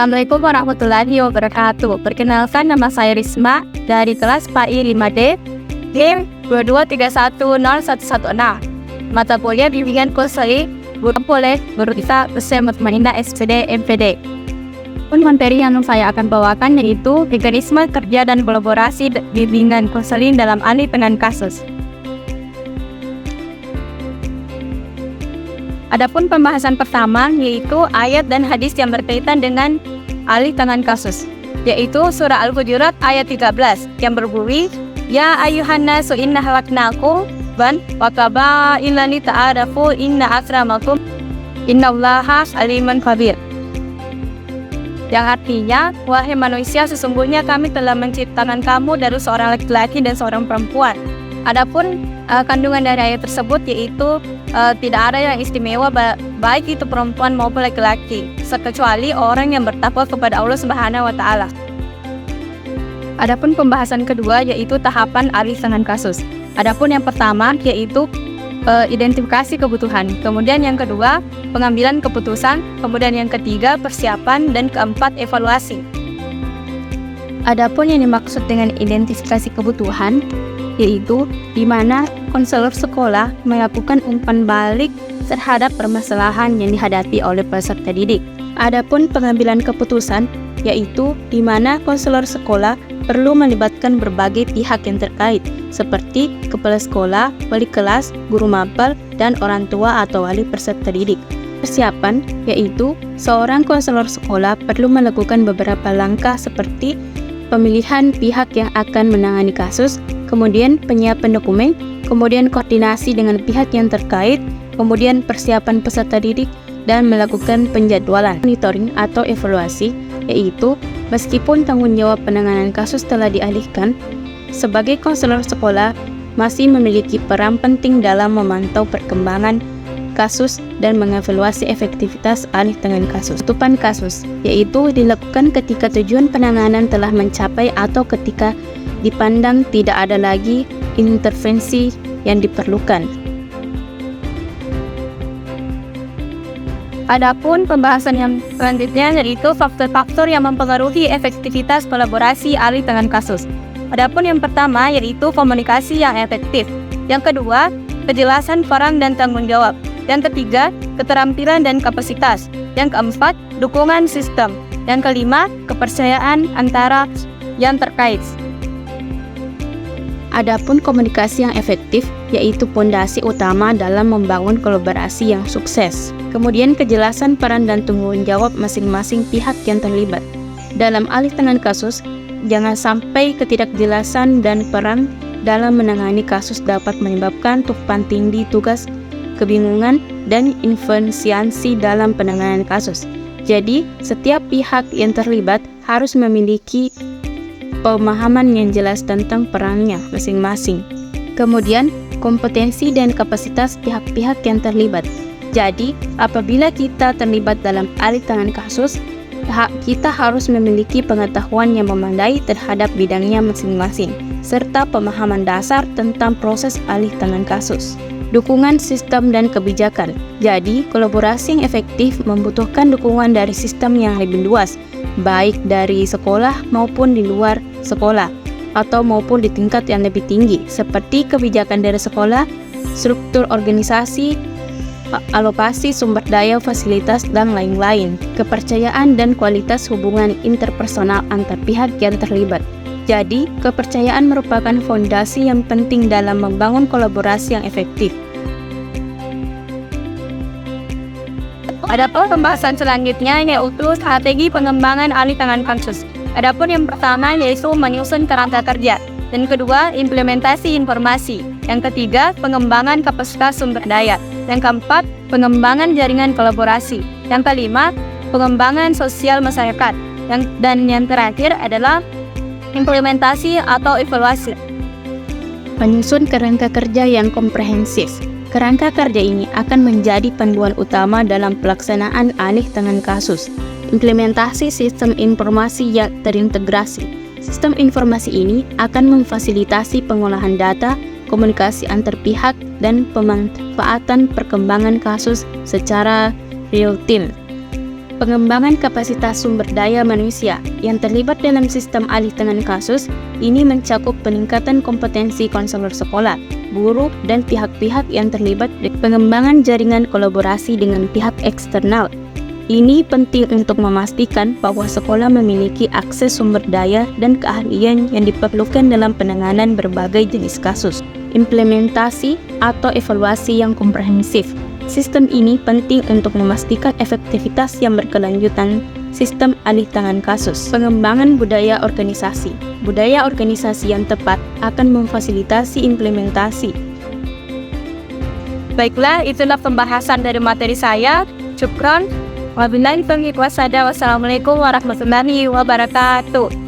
Assalamualaikum warahmatullahi wabarakatuh. Perkenalkan, nama saya Risma dari kelas PAI 5D, NIM 223101116. Mata kuliah bimbingan konseling boleh berusaha bersama Mutmainah SPD MPD. Materi yang saya akan bawakan yaitu mekanisme kerja dan kolaborasi bimbingan konseling dalam alih penanganan kasus. Adapun pembahasan pertama yaitu ayat dan hadis yang berkaitan dengan alih tangan kasus, yaitu surah Al-Hujurat ayat 13 yang berbunyi, Ya ayuhan nasu inna halaknakum wa qaba'ilani ta'arafu inna akramakum innallaha aliman khabir. Yang artinya, wahai manusia, sesungguhnya kami telah menciptakan kamu dari seorang laki-laki dan seorang perempuan. Adapun kandungan dari ayat tersebut yaitu tidak ada yang istimewa baik itu perempuan maupun laki-laki, kecuali orang yang bertakwa kepada Allah Subhanahu wa Ta'ala. Adapun pembahasan kedua yaitu tahapan alih tangan kasus. Adapun yang pertama yaitu identifikasi kebutuhan, kemudian yang kedua pengambilan keputusan, kemudian yang ketiga persiapan, dan keempat evaluasi. Adapun yang dimaksud dengan identifikasi kebutuhan yaitu di mana konselor sekolah melakukan umpan balik terhadap permasalahan yang dihadapi oleh peserta didik. Adapun pengambilan keputusan yaitu di mana konselor sekolah perlu melibatkan berbagai pihak yang terkait seperti kepala sekolah, wali kelas, guru mapel, dan orang tua atau wali peserta didik. Persiapan yaitu seorang konselor sekolah perlu melakukan beberapa langkah seperti pemilihan pihak yang akan menangani kasus, kemudian penyiapan dokumen, kemudian koordinasi dengan pihak yang terkait, kemudian persiapan peserta didik, dan melakukan penjadwalan, monitoring atau evaluasi, yaitu meskipun tanggung jawab penanganan kasus telah dialihkan, sebagai konselor sekolah masih memiliki peran penting dalam memantau perkembangan kasus dan mengevaluasi efektivitas alih tangan kasus. Tutupan kasus, yaitu dilakukan ketika tujuan penanganan telah mencapai atau ketika dipandang tidak ada lagi intervensi yang diperlukan. Adapun pembahasan yang selanjutnya yaitu faktor-faktor yang mempengaruhi efektivitas kolaborasi alih tangan kasus. Adapun yang pertama yaitu komunikasi yang efektif. Yang kedua, kejelasan peran dan tanggung jawab. Yang ketiga, keterampilan dan kapasitas. Yang keempat, dukungan sistem. Yang kelima, kepercayaan antara yang terkait. Adapun komunikasi yang efektif yaitu pondasi utama dalam membangun kolaborasi yang sukses. Kemudian kejelasan peran dan tanggung jawab masing-masing pihak yang terlibat. Dalam alih tangan kasus, jangan sampai ketidakjelasan dan peran dalam menangani kasus dapat menyebabkan tumpang tindih tugas, kebingungan, dan inefisiensi dalam penanganan kasus. Jadi, setiap pihak yang terlibat harus memiliki pemahaman yang jelas tentang perannya masing-masing. Kemudian, kompetensi dan kapasitas pihak-pihak yang terlibat. Jadi, apabila kita terlibat dalam alih tangan kasus, kita harus memiliki pengetahuan yang memadai terhadap bidangnya masing-masing, serta pemahaman dasar tentang proses alih tangan kasus. Dukungan sistem dan kebijakan. Jadi, kolaborasi yang efektif membutuhkan dukungan dari sistem yang lebih luas, baik dari sekolah maupun di luar sekolah, atau maupun di tingkat yang lebih tinggi, seperti kebijakan dari sekolah, struktur organisasi, alokasi sumber daya, fasilitas, dan lain-lain. Kepercayaan dan kualitas hubungan interpersonal antar pihak yang terlibat. Jadi, kepercayaan merupakan fondasi yang penting dalam membangun kolaborasi yang efektif. Adapun pembahasan selanjutnya yaitu strategi pengembangan alih tangan kasus. Adapun yang pertama yaitu menyusun kerangka kerja. Dan kedua, implementasi informasi. Yang ketiga, pengembangan kapasitas sumber daya. Yang keempat, pengembangan jaringan kolaborasi. Yang kelima, pengembangan sosial masyarakat. Dan yang terakhir adalah implementasi atau evaluasi. Menyusun kerangka kerja yang komprehensif. Kerangka kerja ini akan menjadi panduan utama dalam pelaksanaan alih tangan kasus. Implementasi sistem informasi yang terintegrasi. Sistem informasi ini akan memfasilitasi pengolahan data, komunikasi antar pihak, dan pemanfaatan perkembangan kasus secara real time. Pengembangan kapasitas sumber daya manusia yang terlibat dalam sistem alih tangan kasus ini mencakup peningkatan kompetensi konselor sekolah, guru, dan pihak-pihak yang terlibat di pengembangan jaringan kolaborasi dengan pihak eksternal. Ini penting untuk memastikan bahwa sekolah memiliki akses sumber daya dan keahlian yang diperlukan dalam penanganan berbagai jenis kasus. Implementasi atau evaluasi yang komprehensif. Sistem ini penting untuk memastikan efektivitas yang berkelanjutan sistem alih tangan kasus. Pengembangan budaya organisasi. Budaya organisasi yang tepat akan memfasilitasi implementasi. Baiklah, itulah pembahasan dari materi saya. Syukran. Wabillahi taufiq wassalamualaikum warahmatullahi wabarakatuh.